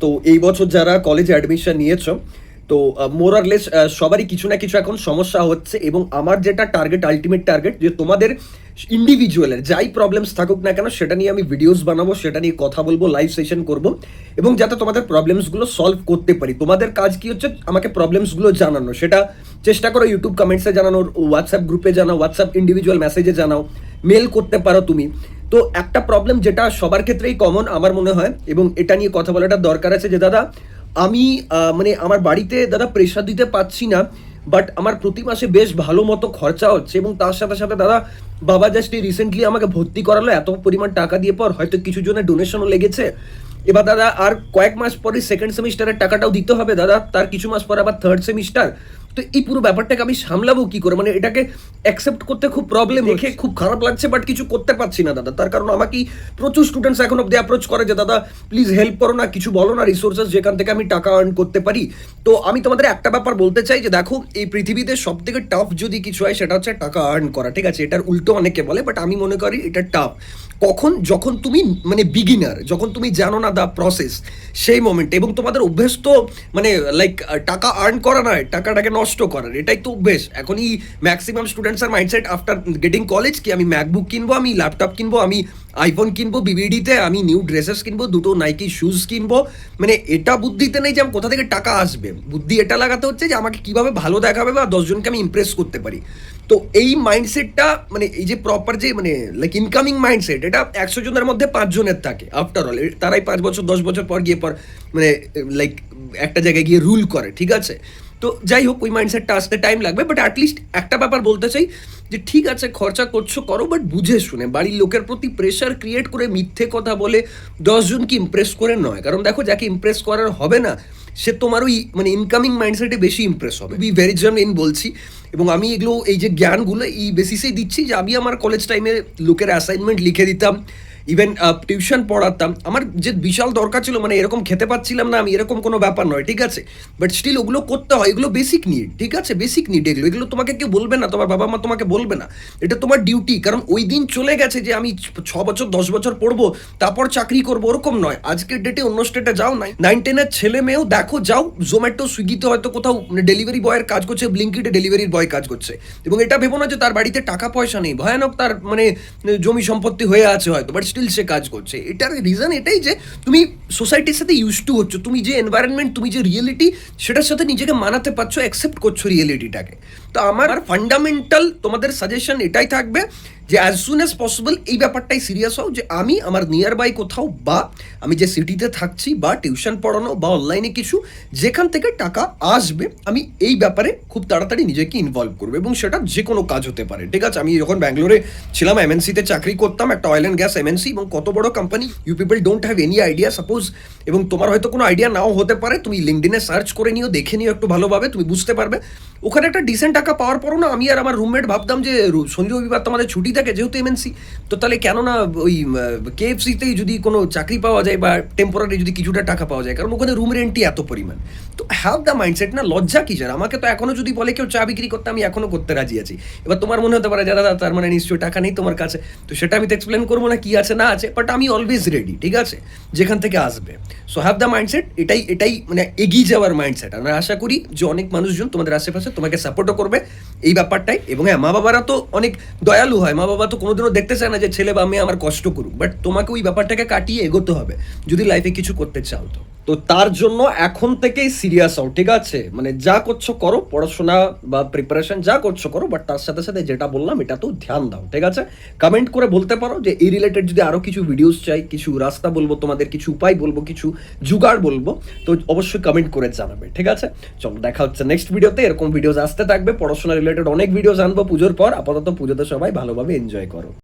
তো এই বছর যারা কলেজে অ্যাডমিশন নিয়েছো, তো মোর আর লেস সবারই কিছু না কিছু এখন সমস্যা হচ্ছে, এবং আমার যেটা টার্গেট, আলটিমেট টার্গেট, যে তোমাদের ইন্ডিভিজুয়ালের যাই প্রবলেমস থাকুক না কেন সেটা নিয়ে আমি ভিডিওস বানাবো, সেটা নিয়ে কথা বলবো, লাইভ সেশন করব, এবং যাতে তোমাদের প্রবলেমসগুলো সলভ করতে পারি। তোমাদের কাজ কি হচ্ছে, আমাকে প্রবলেমসগুলো জানানো, সেটা চেষ্টা করো ইউটিউব কমেন্টসে জানানোর, হোয়াটসঅ্যাপ গ্রুপে জানাও, হোয়াটসঅ্যাপ ইন্ডিভিজুয়াল মেসেজে জানাও, মেল করতে পারো তুমি। তো একটা প্রবলেম যেটা সবার ক্ষেত্রেই কমন আমার মনে হয়, এবং এটা নিয়ে কথা বলাটা দরকার আছে, যে দাদা আমি মানে আমার বাড়িতে দাদা প্রেশার দিতে পারছি না, বাট আমার প্রতি মাসে বেশ ভালো মতো খরচা হচ্ছে, এবং তার সাথে সাথে দাদা বাবা জাস্ট রিসেন্টলি আমাকে ভর্তি করালো এত পরিমাণ টাকা দিয়ে, পর হয়তো কিছু জনের ডোনেশনও লেগেছে। এবার দাদা আর কয়েক মাস পরে সেকেন্ড সেমিস্টারের টাকাটাও দিতে হবে দাদা, তার কিছু মাস পর আবার থার্ড সেমিস্টার। তো এই পুরো ব্যাপারটাকে আমি সামলাবো কি করে, মানে এটাকে অ্যাকসেপ্ট করতে খুব প্রবলেম, দেখে খুব খারাপ লাগছে, বাট কিছু করতে পারছি না দাদা। তার কারণ আমাকে প্রচুর স্টুডেন্টস এখন অব্দি অ্যাপ্রোচ করে যে দাদা প্লিজ হেল্প করো না, কিছু বলো না, রিসোর্সেস যেখান থেকে আমি টাকা আর্ন করতে পারি। তো আমি তোমাদের একটা ব্যাপার বলতে চাই, যে দেখো এই পৃথিবীতে সব থেকে টাফ যদি কিছু হয় সেটা হচ্ছে টাকা আর্ন করা, ঠিক আছে? এটার উল্টো অনেকে বলে, বাট আমি মনে করি এটা টাফ কখন, যখন তুমি মানে বিগিনার, যখন তুমি জানো না দ্য প্রসেস, সেই মোমেন্টে। এবং তোমাদের অভ্যেস তো মানে লাইক টাকা আর্ন করা নয়, টাকাটাকে নষ্ট করার, এটাই তো অভ্যেস। এখনই ম্যাক্সিমাম স্টুডেন্টসের মাইন্ডসেট আফটার গেটিং কলেজ কি আমি ম্যাকবুক কিনবো, আমি ল্যাপটপ কিনবো, আমি আইফোন কিনবো, বিবিডিতে আমি নিউ ড্রেসেস কিনবো, দুটো নাইকি শুজ কিনবো। মানে এটা বুদ্ধিতে নেই যে আমি কোথা থেকে টাকা আসবে, বুদ্ধি এটা লাগাতে হচ্ছে যে আমাকে কিভাবে ভালো দেখাবে বা 10 জনকে আমি ইমপ্রেস করতে পারি। তো এই মাইন্ডসেটটা মানে এই যে প্রপার যে মানে লাইক ইনকামিং মাইন্ডসেট, এটা 100 জনের মধ্যে 5 জনের থাকে আফটার অল। তারাই 5 বছর 10 বছর পর গিয়ে পর মানে লাইক একটা জায়গায় গিয়ে রুল করে, ঠিক আছে? তো যাই হোক, ওই মাইন্ডসেটটা আসতে টাইম লাগবে, বাট অ্যাটলিস্ট একটা ব্যাপার বলতে চাই, যে ঠিক আছে খরচা করছো করো, বাট বুঝে শুনে, বাড়ির লোকের প্রতি প্রেশার ক্রিয়েট করে মিথ্যে কথা বলে 10 জনকে ইমপ্রেস করে নয়। কারণ দেখো যাকে ইমপ্রেস করার হবে না, সে তোমার ওই মানে ইনকামিং মাইন্ডসেটে বেশি ইমপ্রেস হবে। বি ভেরি জেনুইন বলছি, এবং আমি এগুলো এই যে জ্ঞানগুলো এই বেসিসেই দিচ্ছি, যে আমি আমার কলেজ টাইমে লোকের অ্যাসাইনমেন্ট লিখে দিতাম, ইভেন টিউশন পড়াতাম। আমার যে বিশাল দরকার ছিল, মানে এরকম খেতে পাচ্ছিলাম না আমি, এরকম কোনো ব্যাপার নয়, ঠিক আছে? বাট স্টিল ওগুলো করতে হয়, এগুলো বেসিক নিড, ঠিক আছে? বেসিক নিড এগুলো, এগুলো তোমাকে কেউ বলবে না, তোমার বাবা মা তোমাকে বলবে না, এটা তোমার ডিউটি। কারণ ওই দিন চলে গেছে যে আমি 6 বছর 10 বছর পড়বো তারপর চাকরি করবো, ওরকম নয়। আজকের ডেটে অন্য স্টেটে যাও, 9-10-এর ছেলে মেয়েও দেখো, যাও জোম্যাটো সুইগিতে হয়তো কোথাও ডেলিভারি বয়ের কাজ করছে, ব্লিঙ্কিটে ডেলিভারির বয় কাজ করছে, এবং এটা ভেবো না যে তার বাড়িতে টাকা পয়সা নেই, ভয়ানক তার মানে জমি সম্পত্তি হয়ে আছে হয়তো, বাট স্টিল সে কাজ করছে। এটার রিজন এটাই যে তুমি সোসাইটির সাথে ইউজ টু হচ্ছ, তুমি যে এনভায়রনমেন্ট, তুমি যে রিয়েলিটি, সেটার সাথে নিজেকে মানাতে পারছো, অ্যাকসেপ্ট করছো রিয়েলিটিটাকে। তো আমার ফান্ডামেন্টাল তোমাদের সাজেশন এটাই থাকবে, যে অ্যাজ সুন অ্যাজ পসিবল এই ব্যাপারটাই সিরিয়াস হও, যে আমি আমার নিয়ার বাই কোথাও, বা আমি যে সিটিতে থাকছি, বা টিউশন পড়ানো, বা অনলাইনে কিছু যেখান থেকে টাকা আসবে, আমি এই ব্যাপারে খুব তাড়াতাড়ি নিজেকে ইনভলভ করবো, এবং সেটা যে কোনো কাজ হতে পারে, ঠিক আছে? আমি যখন ব্যাঙ্গালোরে ছিলাম, এমএনসিতে চাকরি করতাম, একটা অয়েল অ্যান্ড গ্যাস এমএনসি, এবং কত বড় company, you people don't have any idea suppose, এবং তোমার হয়তো কোনো আইডিয়া নাও হতে পারে, তুমি লিঙ্কডিনে সার্চ করে নিও, দেখে নিও একটু ভালোভাবে, তুমি বুঝতে পারবে। ওখানে একটা ডিসেন্ট টাকা পাওয়ার পরও না, আমি আর আমার রুমমেট ভাবতাম যে শনি রবিবার তো আমাদের ছুটি থাকে যেহেতু এমএনসি, তো তাহলে কেন না ওই কেএফসিতেই যদি কোনো চাকরি পাওয়া যায়, বা টেম্পোরারি যদি কিছুটা টাকা পাওয়া যায়, কারণ ওখানে রুম রেন্টই এত পরিমাণ। তো হ্যাভ দ্য মাইন্ডসেট, না লজ্জা কি যার? আমাকে তো এখনো যদি বলে কেউ চা বিক্রি করতে, আমি এখনো করতে রাজি আছি। এবার তোমার মনে হতে পারে যে দাদা তার মানে নিশ্চয়ই টাকা নেই তোমার কাছে, তো সেটা আমি তো এক্সপ্লেন করবো না কি আছে না আছে, বাট আমি অলওয়েজ রেডি, ঠিক আছে, যেখান থেকে আসবে। সো হ্যাভ দ্য মাইন্ডসেট, এটাই এটাই মানে এগিয়ে যাওয়ার মাইন্ডসেট। আমরা আশা করি যে অনেক মানুষজন তোমাদের আশেপাশে তোমাকে সাপোর্টও করবে এই ব্যাপারটাই। এবং হ্যাঁ, মা বাবারা তো অনেক দয়ালু হয়, মা বাবা তো কোনোদিনও দেখতে চায় না যে ছেলে বা মেয়ে আমার কষ্ট করুক, বাট তোমাকে ওই ব্যাপারটাকে কাটিয়ে এগোতে হবে যদি লাইফে কিছু করতে চাও। তো তার জন্য এখন থেকেই সিরিয়াস হও, ঠিক আছে? মানে যা করছো করো, পড়াশোনা বা প্রিপারেশন যা করছো করো, বাট তার সাথে সাথে যেটা বললাম এটাতেও ধ্যান দাও, ঠিক আছে? কমেন্ট করে বলতে পারো যে এই রিলেটেড যদি আরও কিছু ভিডিওস চাই, কিছু রাস্তা বলবো তোমাদের, কিছু উপায় বলবো, কিছু জুগাড় বলবো, তো অবশ্যই কমেন্ট করে জানাবে, ঠিক আছে? চলো দেখা হচ্ছে নেক্সট ভিডিওতে। এরকম ভিডিওস আসতে থাকবে, পড়াশোনা রিলেটেড অনেক ভিডিওস আনবো পুজোর পর। আপাতত পুজোতে সবাই ভালোভাবে এনজয় করো।